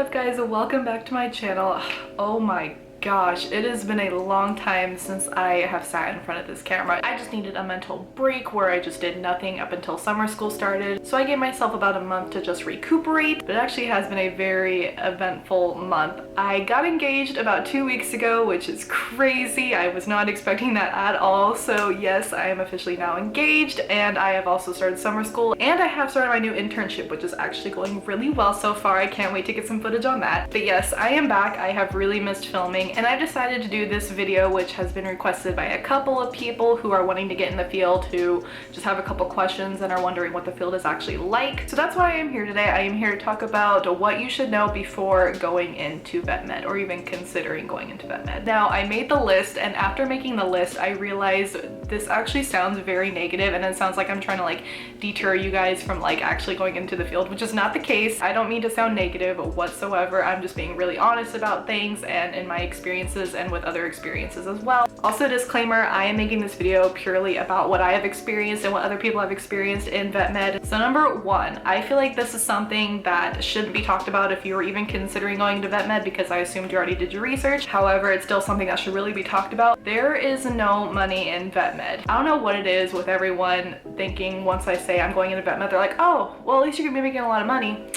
up guys, welcome back to my channel. Oh my gosh, it has been a long time since I have sat in front of this camera. I just needed a mental break where I just did nothing up until summer school started. So I gave myself about a month to just recuperate, but it actually has been a very eventful month. I got engaged about 2 weeks ago, which is crazy. I was not expecting that at all. So yes, I am officially now engaged, and I have also started summer school, and I have started my new internship, which is actually going really well so far. I can't wait to get some footage on that. But yes, I am back. I have really missed filming, and I decided to do this video, which has been requested by a couple of people who are wanting to get in the field, who just have a couple questions and are wondering what the field is actually like. So that's why I am here today. I am here to talk about what you should know before going into vet med, or even considering going into vet med. Now, I made the list, and after making the list, I realized this actually sounds very negative, and it sounds like I'm trying to like deter you guys from like actually going into the field, which is not the case. I don't mean to sound negative whatsoever. I'm just being really honest about things and in my experiences and with other experiences as well. Also, disclaimer, I am making this video purely about what I have experienced and what other people have experienced in vet med. So number one, I feel like this is something that shouldn't be talked about if you were even considering going to vet med, because I assumed you already did your research. However, it's still something that should really be talked about. There is no money in vet med. I don't know what it is with everyone thinking once I say I'm going into vet med, they're like, oh, well, at least you're gonna be making a lot of money.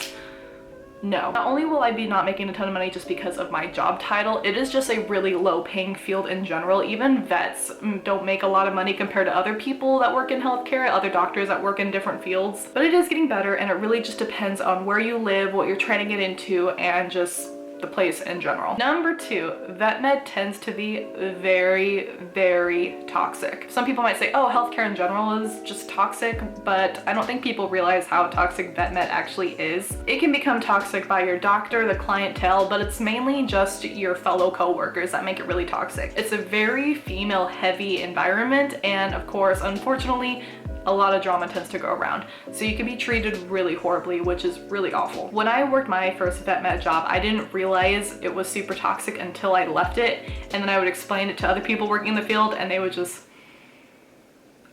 No. Not only will I be not making a ton of money just because of my job title, it is just a really low paying field in general. Even vets don't make a lot of money compared to other people that work in healthcare, other doctors that work in different fields. But it is getting better, and it really just depends on where you live, what you're trying to get into, and just the place in general. Number two, vet med tends to be very, very toxic. Some people might say, oh, healthcare in general is just toxic, but I don't think people realize how toxic vet med actually is. It can become toxic by your doctor, the clientele, but it's mainly just your fellow co-workers that make it really toxic. It's a very female heavy environment, and of course, unfortunately, a lot of drama tends to go around. So you can be treated really horribly, which is really awful. When I worked my first vet med job, I didn't realize it was super toxic until I left it. And then I would explain it to other people working in the field, and they would just,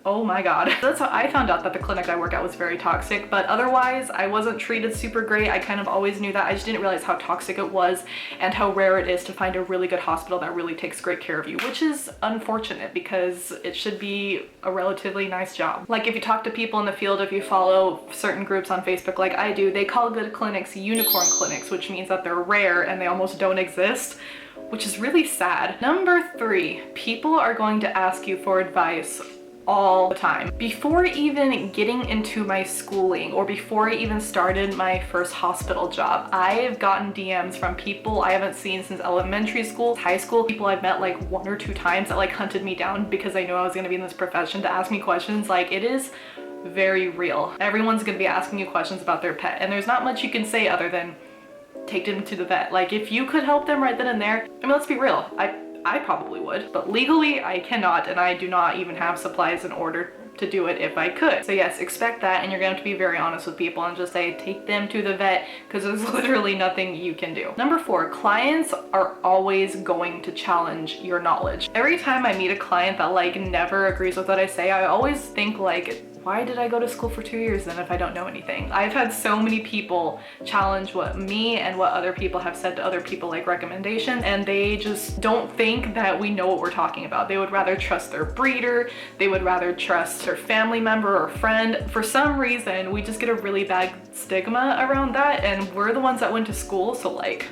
oh my God. That's how I found out that the clinic I work at was very toxic, but otherwise I wasn't treated super great. I kind of always knew that. I just didn't realize how toxic it was and how rare it is to find a really good hospital that really takes great care of you, which is unfortunate because it should be a relatively nice job. Like if you talk to people in the field, if you follow certain groups on Facebook like I do, they call good clinics unicorn clinics, which means that they're rare and they almost don't exist, which is really sad. Number three, people are going to ask you for advice all the time. Before even getting into my schooling, or before I even started my first hospital job, I've gotten DMs from people I haven't seen since elementary school, high school, people I've met like 1 or 2 times that like hunted me down because I knew I was gonna be in this profession, to ask me questions. Like, it is very real. Everyone's gonna be asking you questions about their pet, and there's not much you can say other than take them to the vet. Like, if you could help them right then and there, I mean, let's be real, I probably would, but legally I cannot, and I do not even have supplies in order to do it if I could. So yes, expect that, and you're gonna have to be very honest with people and just say, take them to the vet, because there's literally nothing you can do. Number four, clients are always going to challenge your knowledge. Every time I meet a client that like never agrees with what I say, I always think like, why did I go to school for 2 years then if I don't know anything? I've had so many people challenge what me and what other people have said to other people, like recommendations, and they just don't think that we know what we're talking about. They would rather trust their breeder, they would rather trust their family member or friend. For some reason, we just get a really bad stigma around that, and we're the ones that went to school, so like,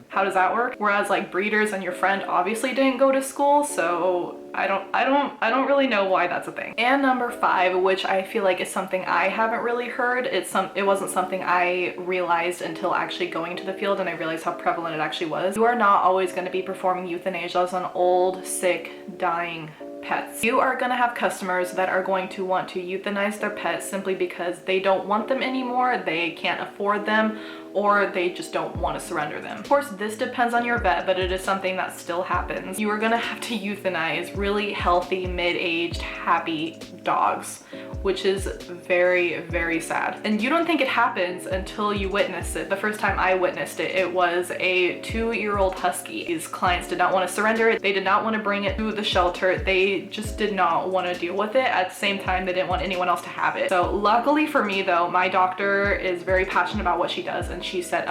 how does that work? Whereas like breeders and your friend obviously didn't go to school, so I don't really know why that's a thing. And number five, which I feel like is something I haven't really heard, it wasn't something I realized until actually going to the field, and I realized how prevalent it actually was. You are not always going to be performing euthanasias on old, sick, dying pets. You are gonna have customers that are going to want to euthanize their pets simply because they don't want them anymore, they can't afford them, or they just don't want to surrender them. Of course, this depends on your vet, but it is something that still happens. You are gonna have to euthanize really healthy, mid-aged, happy dogs, which is very, very sad. And you don't think it happens until you witness it. The first time I witnessed it, it was a 2-year-old husky. These clients did not want to surrender it. They did not want to bring it to the shelter. They just did not want to deal with it. At the same time, they didn't want anyone else to have it. So luckily for me though, my doctor is very passionate about what she does, and she said,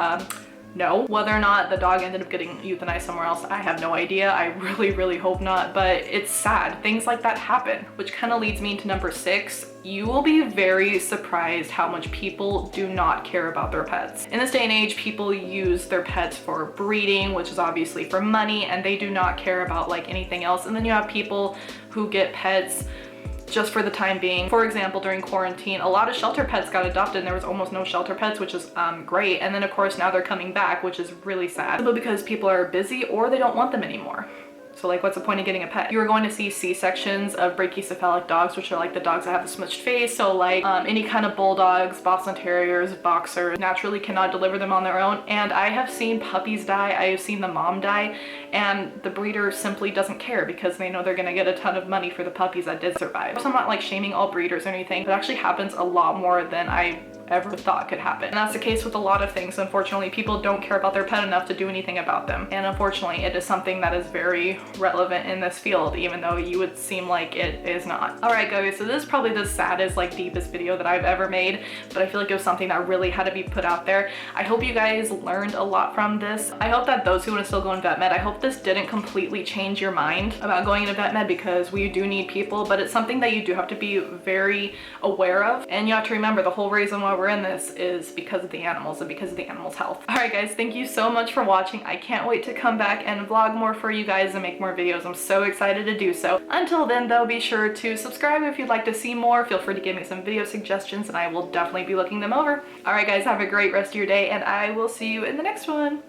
No. Whether or not the dog ended up getting euthanized somewhere else, I have no idea. I really hope not, but it's sad. Things like that happen, which kind of leads me to number 6. You will be very surprised how much people do not care about their pets. In this day and age, people use their pets for breeding, which is obviously for money, and they do not care about like anything else. And then you have people who get pets just for the time being. For example, during quarantine, a lot of shelter pets got adopted and there was almost no shelter pets, which is great. And then of course now they're coming back, which is really sad. Simply because people are busy or they don't want them anymore. So like, what's the point of getting a pet? You are going to see C-sections of brachycephalic dogs, which are like the dogs that have the smushed face. So like any kind of bulldogs, Boston Terriers, boxers, naturally cannot deliver them on their own. And I have seen puppies die. I have seen the mom die, and the breeder simply doesn't care because they know they're gonna get a ton of money for the puppies that did survive. So I'm not like shaming all breeders or anything, but it actually happens a lot more than I ever thought could happen. And that's the case with a lot of things. Unfortunately, people don't care about their pet enough to do anything about them. And unfortunately, it is something that is very relevant in this field, even though you would seem like it is not. All right, guys, so this is probably the saddest, like deepest video that I've ever made, but I feel like it was something that really had to be put out there. I hope you guys learned a lot from this. I hope that those who want to still go in vet med, I hope this didn't completely change your mind about going into vet med, because we do need people, but it's something that you do have to be very aware of. And you have to remember the whole reason why we're in this is because of the animals and because of the animals' health. All right, guys, thank you so much for watching. I can't wait to come back and vlog more for you guys and make more videos. I'm so excited to do so. Until then, though, be sure to subscribe if you'd like to see more. Feel free to give me some video suggestions and I will definitely be looking them over. All right, guys, have a great rest of your day and I will see you in the next one.